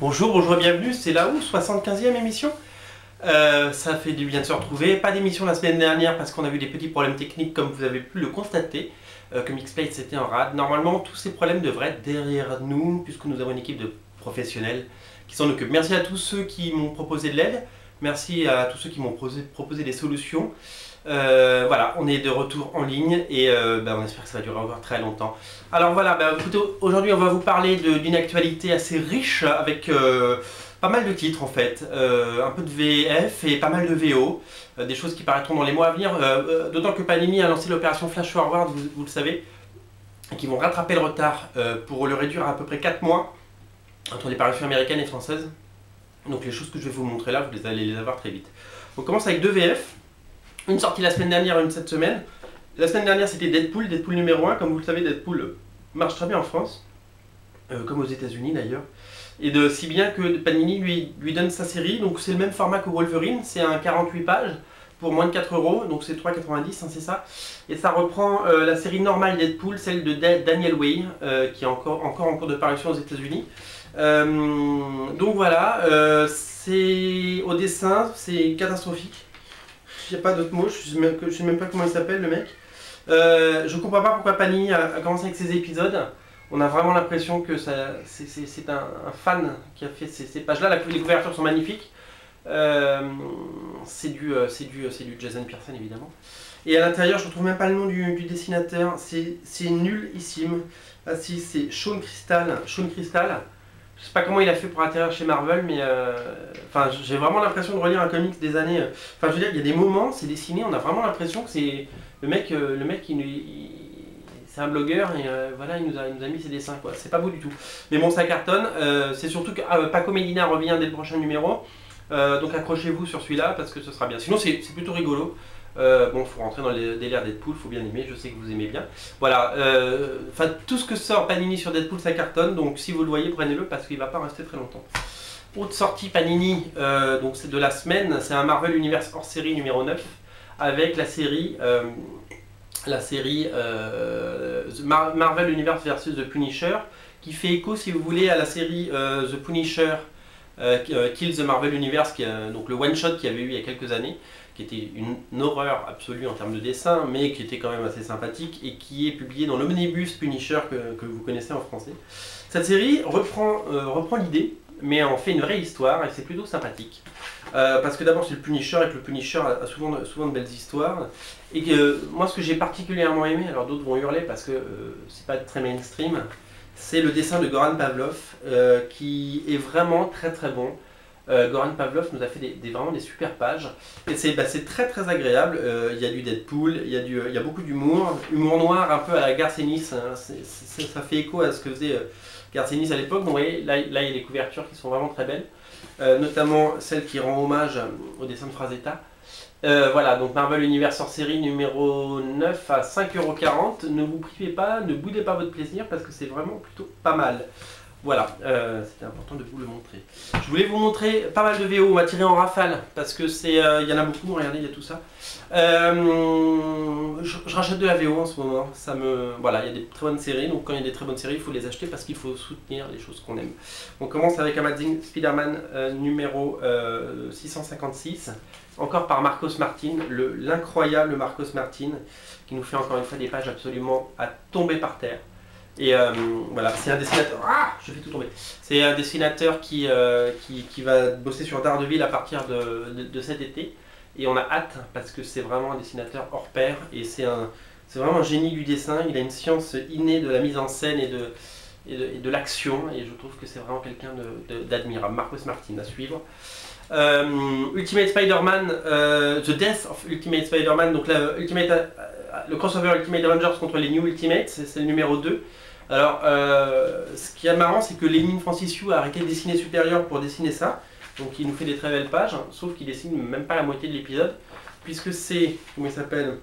Bonjour, bonjour et bienvenue, c'est là où 75e émission. Ça fait du bien de se retrouver. Pas d'émission la semaine dernière parce qu'on a eu des petits problèmes techniques comme vous avez pu le constater. Que Mixplay c'était en rade. Normalement tous ces problèmes devraient être derrière nous puisque nous avons une équipe de professionnels qui s'en occupent. Merci à tous ceux qui m'ont proposé de l'aide. Merci à tous ceux qui m'ont proposé des solutions. Voilà, on est de retour en ligne et on espère que ça va durer encore très longtemps. Alors voilà, écoutez, aujourd'hui on va vous parler d'une actualité assez riche avec pas mal de titres en fait, un peu de VF et pas mal de VO, des choses qui paraîtront dans les mois à venir, d'autant que Panini a lancé l'opération Flash Forward, vous le savez, et qui vont rattraper le retard pour le réduire à peu près 4 mois entre les parutions américaines et françaises. Donc les choses que je vais vous montrer là, vous allez les avoir très vite. On commence avec deux VF. Une sortie la semaine dernière et une cette semaine. La semaine dernière c'était Deadpool, Deadpool numéro 1. Comme vous le savez, Deadpool marche très bien en France, comme aux États-Unis d'ailleurs. Et si bien que Panini lui donne sa série. Donc c'est le même format que Wolverine, c'est un 48 pages pour moins de 4 €, donc c'est 3,90 €, c'est ça. Et ça reprend la série normale Deadpool, celle de Daniel Way, qui est encore en cours de parution aux États-Unis. Donc voilà, c'est au dessin, c'est catastrophique. Il n'y a pas d'autre mot, je ne sais même pas comment il s'appelle le mec. Je ne comprends pas pourquoi Panini a commencé avec ces épisodes. On a vraiment l'impression que c'est un fan qui a fait ces pages-là. Les couvertures sont magnifiques. C'est du Jason Pearson évidemment. Et à l'intérieur, je ne retrouve même pas le nom du dessinateur. C'est nullissime. Ah si, c'est Sean Crystal. Je sais pas comment il a fait pour atterrir chez Marvel, mais j'ai vraiment l'impression de relire un comics des années. Je veux dire, il y a des moments, c'est dessiné, on a vraiment l'impression que c'est le mec c'est un blogueur et voilà, il nous a mis ses dessins quoi. C'est pas beau du tout. Mais bon, ça cartonne. C'est surtout que Paco Medina revient dès le prochain numéro. Donc accrochez-vous sur celui-là parce que ce sera bien. Sinon, c'est plutôt rigolo. Bon, faut rentrer dans les délires Deadpool, faut bien aimer, je sais que vous aimez bien. Voilà, tout ce que sort Panini sur Deadpool, ça cartonne, donc si vous le voyez, prenez-le parce qu'il va pas rester très longtemps. Autre sortie Panini, donc c'est de la semaine, c'est un Marvel Universe hors série numéro 9, avec la série Marvel Universe versus The Punisher, qui fait écho, si vous voulez, à la série The Punisher Kill the Marvel Universe, donc le one-shot qu'il y avait eu il y a quelques années, qui était une horreur absolue en termes de dessin, mais qui était quand même assez sympathique, et qui est publié dans l'Omnibus Punisher que vous connaissez en français. Cette série reprend l'idée, mais en fait une vraie histoire, et c'est plutôt sympathique. Parce que d'abord c'est le Punisher, et que le Punisher a souvent de belles histoires, et que moi ce que j'ai particulièrement aimé, alors d'autres vont hurler parce que c'est pas très mainstream, c'est le dessin de Goran Pavlov, qui est vraiment très très bon. Goran Pavlov nous a fait vraiment des super pages et c'est très très agréable. Il y a du Deadpool, il y a beaucoup d'humour, humour noir un peu à la Garth Ennis, hein. Ça fait écho à ce que faisait Garth Ennis à l'époque. Donc vous voyez, là il y a des couvertures qui sont vraiment très belles, notamment celle qui rend hommage au dessin de Frazetta. Voilà, donc Marvel Universe hors série numéro 9 à 5,40 €. Ne vous privez pas, ne boudez pas votre plaisir parce que c'est vraiment plutôt pas mal. Voilà, c'était important de vous le montrer. Je voulais vous montrer pas mal de VO, on va tirer en rafale parce que il y en a beaucoup, regardez, il y a tout ça. Je rachète de la VO en ce moment, voilà, il y a des très bonnes séries, donc quand il y a des très bonnes séries, il faut les acheter parce qu'il faut soutenir les choses qu'on aime. On commence avec Amazing Spider-Man numéro 656, encore par Marcos Martin, l'incroyable Marcos Martin, qui nous fait encore une fois des pages absolument à tomber par terre. Et voilà, c'est un dessinateur. Ah, je fais tout tomber. C'est un dessinateur qui va bosser sur Daredevil à partir de cet été. Et on a hâte parce que c'est vraiment un dessinateur hors pair. Et c'est vraiment un génie du dessin. Il a une science innée de la mise en scène et de l'action. Et je trouve que c'est vraiment quelqu'un d'admirable. Marcos Martin à suivre. Ultimate Spider-Man, The Death of Ultimate Spider-Man. Donc le crossover Ultimate Avengers contre les New Ultimates, c'est le numéro 2. Alors, ce qui est marrant, c'est que Lénine Francissiou a arrêté de dessiner Supérieur pour dessiner ça. Donc il nous fait des très belles pages, hein, sauf qu'il dessine même pas la moitié de l'épisode. Puisque c'est, comment il s'appelle,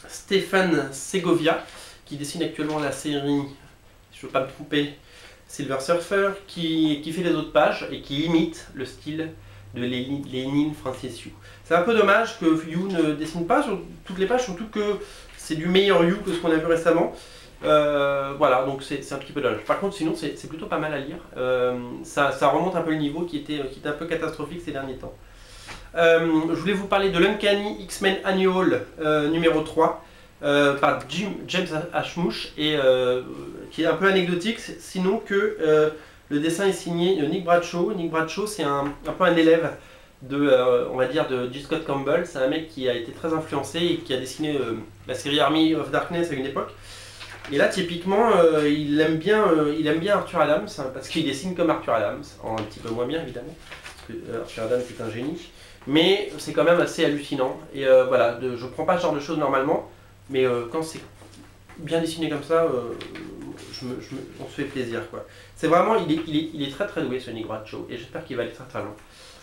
Stéphane Segovia, qui dessine actuellement la série, si je ne veux pas me tromper, Silver Surfer, qui fait les autres pages et qui imite le style de Lénine Francissiou. C'est un peu dommage que You ne dessine pas sur toutes les pages, surtout que c'est du meilleur You que ce qu'on a vu récemment. Voilà, donc c'est un petit peu dommage. Par contre, sinon, c'est plutôt pas mal à lire. Ça remonte un peu le niveau qui était un peu catastrophique ces derniers temps. Je voulais vous parler de l'Uncanny X-Men Annual numéro 3 par James Ashmouche et qui est un peu anecdotique, sinon que le dessin est signé Nick Bradshaw. Nick Bradshaw, c'est un peu un élève de, on va dire, de J. Scott Campbell. C'est un mec qui a été très influencé et qui a dessiné la série Army of Darkness à une époque. Et là, typiquement, il aime bien Arthur Adams, hein, parce qu'il dessine comme Arthur Adams, un petit peu moins bien évidemment, parce que Arthur Adams est un génie. Mais c'est quand même assez hallucinant. Et voilà, je prends pas ce genre de choses normalement, mais quand c'est bien dessiné comme ça, on se fait plaisir, quoi. C'est vraiment, il est très très doué ce Nick Bradshaw, et j'espère qu'il va aller très très loin.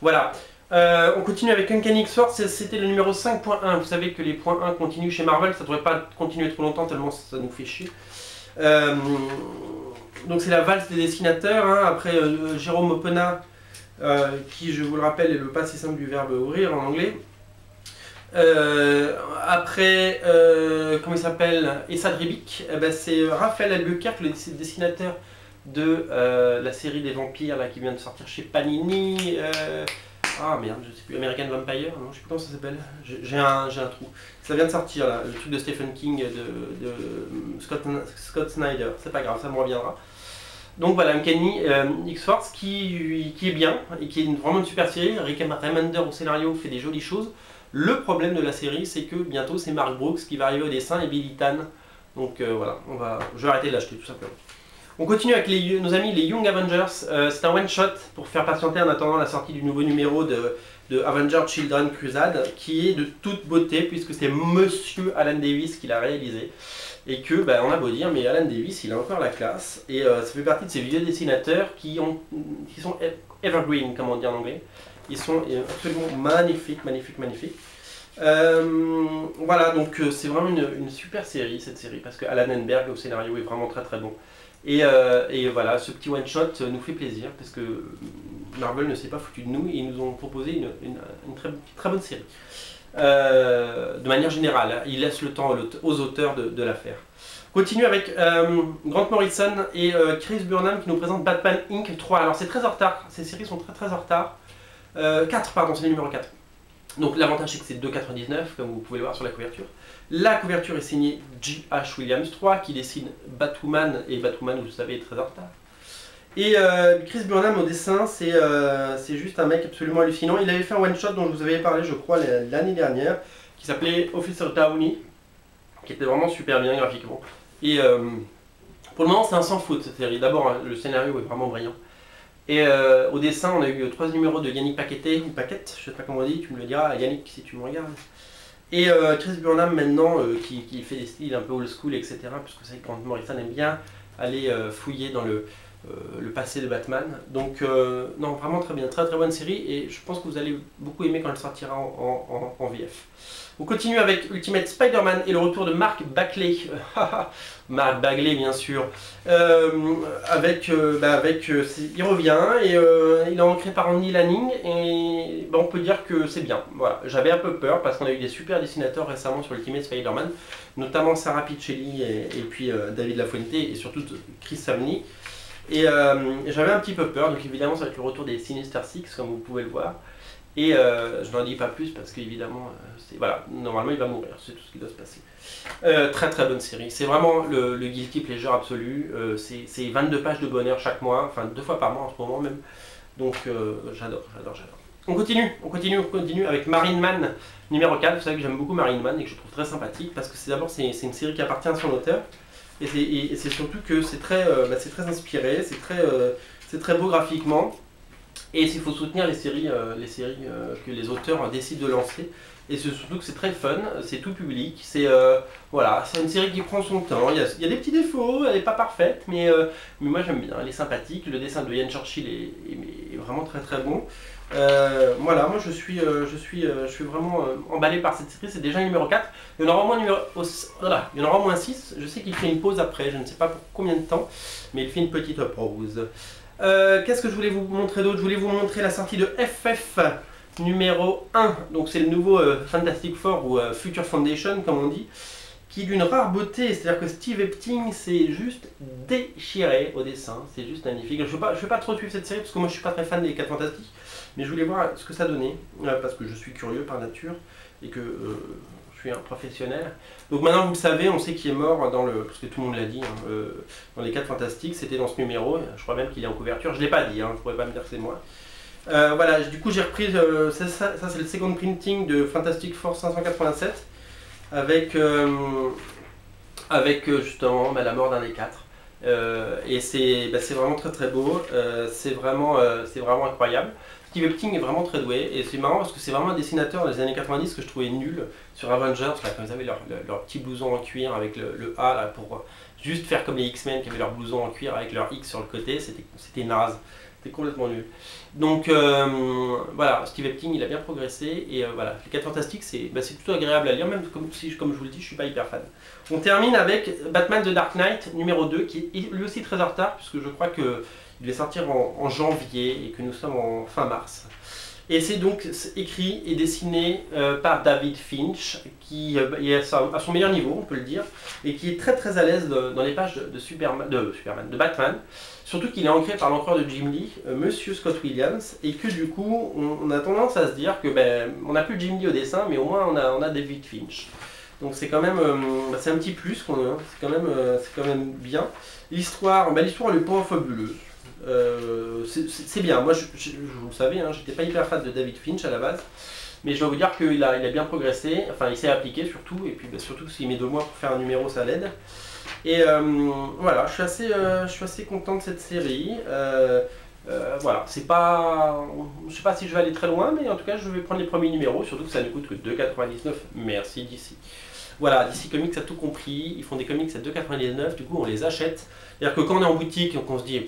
Voilà. On continue avec Uncanny X-Force, c'était le numéro 5.1. Vous savez que les points 1 continuent chez Marvel, ça devrait pas continuer trop longtemps tellement ça nous fait chier. Donc c'est la valse des dessinateurs, hein. Après Jérôme Opena, qui je vous le rappelle est le passé simple du verbe ouvrir en anglais. Après, comment il s'appelle, Essad Ribic, ben c'est Raphaël Albuquerque, le dessinateur de la série des vampires là, qui vient de sortir chez Panini. Ah merde, je sais plus, American Vampire, non, je sais plus comment ça s'appelle, j'ai un trou. Ça vient de sortir là, le truc de Stephen King, de Scott Snyder, c'est pas grave, ça me reviendra. Donc voilà, Uncanny X-Force qui est bien, et qui est vraiment une super série. Rick Remender au scénario fait des jolies choses. Le problème de la série, c'est que bientôt c'est Mark Brooks qui va arriver au dessin et Billy Tan. Donc voilà, je vais arrêter de l'acheter tout simplement. On continue avec nos amis les Young Avengers. C'est un one-shot pour faire patienter en attendant la sortie du nouveau numéro de Avengers Children Crusade, qui est de toute beauté puisque c'est Monsieur Alan Davis qui l'a réalisé. Et que, on a beau dire, mais Alan Davis, il a encore la classe. Et ça fait partie de ces vieux dessinateurs qui sont evergreen, comme on dit en anglais. Ils sont absolument magnifiques, magnifiques, magnifiques. Voilà, donc c'est vraiment une super série, cette série, parce que Alan Enberg au scénario est vraiment très très bon. Et voilà, ce petit one-shot nous fait plaisir, parce que Marvel ne s'est pas foutu de nous, et ils nous ont proposé une très bonne série. De manière générale, il laisse le temps aux auteurs de la faire. Continue avec Grant Morrison et Chris Burnham qui nous présentent Batman Inc. 3. Alors c'est très en retard, ces séries sont très très en retard. 4, pardon, c'est le numéro 4. Donc l'avantage c'est que c'est 2,99 comme vous pouvez le voir sur la couverture. La couverture est signée J.H. Williams 3 qui dessine Batwoman, et Batwoman vous le savez est très en retard. Et Chris Burnham au dessin, c'est juste un mec absolument hallucinant. Il avait fait un one-shot dont je vous avais parlé je crois l'année dernière, qui s'appelait Officer Downey, qui était vraiment super bien graphiquement. Et pour le moment c'est un sans faute cette série. D'abord le scénario est vraiment brillant. Et au dessin on a eu 3 numéros de Yannick Paquette, ou Paquette, je sais pas comment on dit, tu me le diras Yannick si tu me regardes. Et Chris Burnham maintenant qui fait des styles un peu old school etc. Puisque c'est que Grant Morrison aime bien aller fouiller dans le passé de Batman. Donc non, vraiment très bien, très très bonne série et je pense que vous allez beaucoup aimer quand elle sortira en VF. On continue avec Ultimate Spider-Man et le retour de Mark Bagley. Mark Bagley bien sûr. Il revient et il est ancré par Neil Lanning et on peut dire que c'est bien. Voilà. J'avais un peu peur parce qu'on a eu des super dessinateurs récemment sur Ultimate Spider-Man, notamment Sarah Pichelli et puis David Lafuente et surtout Chris Samney. Et j'avais un petit peu peur, donc évidemment ça va être le retour des Sinister Six comme vous pouvez le voir. Et je n'en dis pas plus parce qu'évidemment, voilà, normalement il va mourir, c'est tout ce qui doit se passer. Très très bonne série, c'est vraiment le guilty pleasure absolu, c'est 22 pages de bonheur chaque mois, enfin 2 fois par mois en ce moment même. Donc j'adore. On continue avec Marine Man numéro 4, vous savez que j'aime beaucoup Marine Man et que je trouve très sympathique parce que d'abord c'est une série qui appartient à son auteur. Et c'est surtout que c'est très inspiré, c'est très beau graphiquement. Et il faut soutenir les séries que les auteurs décident de lancer. Et c'est surtout que c'est très fun, c'est tout public, voilà, c'est une série qui prend son temps. Il y a des petits défauts, elle n'est pas parfaite, mais moi j'aime bien, elle est sympathique. Le dessin de Ian Churchill est vraiment très très bon. Voilà, moi je suis vraiment emballé par cette série, c'est déjà le numéro 4. Il y en aura au moins 6, je sais qu'il fait une pause après, je ne sais pas pour combien de temps, mais il fait une petite pause. Qu'est-ce que je voulais vous montrer d'autre? Je voulais vous montrer la sortie de FF numéro 1, donc c'est le nouveau Fantastic Four ou Future Foundation comme on dit. qui est d'une rare beauté, c'est-à-dire que Steve Epting c'est juste déchiré au dessin, c'est juste magnifique. Je ne vais pas trop suivre cette série parce que moi je suis pas très fan des 4 Fantastiques, mais je voulais voir ce que ça donnait, parce que je suis curieux par nature et que je suis un professionnel. Donc maintenant vous le savez, on sait qui est mort parce que tout le monde l'a dit, dans les 4 Fantastiques, c'était dans ce numéro, je crois même qu'il est en couverture, je ne l'ai pas dit, je ne pourrais pas me dire que c'est moi. Voilà, du coup j'ai repris, ça c'est le second printing de Fantastic Four 587, avec justement la mort d'un des 4. Et c'est vraiment très très beau, c'est vraiment incroyable. Steve Epting est vraiment très doué, et c'est marrant parce que c'est vraiment un dessinateur des années 90 que je trouvais nul sur Avengers, là, quand ils avaient leur petit blouson en cuir avec le A là, pour juste faire comme les X-Men qui avaient leur blouson en cuir avec leur X sur le côté, c'était naze. C'était complètement nul. Donc voilà, Steve Epting il a bien progressé et voilà, les 4 Fantastiques c'est plutôt agréable à lire, même comme je vous le dis, je suis pas hyper fan. On termine avec Batman The Dark Knight numéro 2 qui est lui aussi très en retard puisque je crois qu'il devait sortir en janvier et que nous sommes en fin mars. Et c'est donc écrit et dessiné par David Finch qui est à son meilleur niveau, on peut le dire, et qui est très très à l'aise dans les pages de Batman. Surtout qu'il est ancré par l'encreur de Jim Lee, Monsieur Scott Williams, et que du coup, on a tendance à se dire que on n'a plus Jim Lee au dessin, mais au moins on a David Finch. Donc c'est quand même, c'est un petit plus qu'on a, c'est quand même bien. L'histoire, elle est pas fabuleuse. C'est bien, moi vous le savez, j'étais pas hyper fan de David Finch à la base, mais je dois vous dire qu'il a bien progressé, enfin il s'est appliqué surtout, et puis surtout s'il met 2 mois pour faire un numéro ça l'aide. Et voilà, je suis assez content de cette série. Voilà, c'est pas, je sais pas si je vais aller très loin, mais en tout cas je vais prendre les premiers numéros, surtout que ça ne coûte que 2,99. Merci DC. Voilà, DC Comics a tout compris, ils font des comics à 2,99, du coup on les achète. C'est-à-dire que quand on est en boutique, on se dit,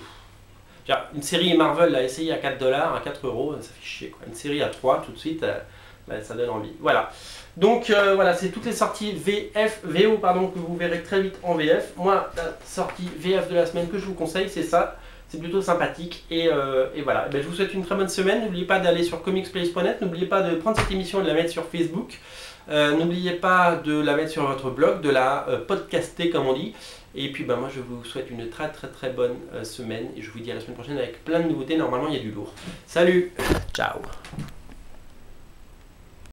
une série Marvel l'a essayé à 4 $, à 4 €, ça fait chier quoi. Une série à 3 tout de suite, ça donne envie. Voilà. Donc voilà, c'est toutes les sorties VO que vous verrez très vite en VF. Moi, la sortie VF de la semaine que je vous conseille, c'est ça. C'est plutôt sympathique. Et voilà, je vous souhaite une très bonne semaine. N'oubliez pas d'aller sur comicsplace.net. N'oubliez pas de prendre cette émission et de la mettre sur Facebook. N'oubliez pas de la mettre sur votre blog, de la podcaster comme on dit. Et puis moi je vous souhaite une très très très bonne semaine. Et je vous dis à la semaine prochaine avec plein de nouveautés. Normalement il y a du lourd. Salut, ciao.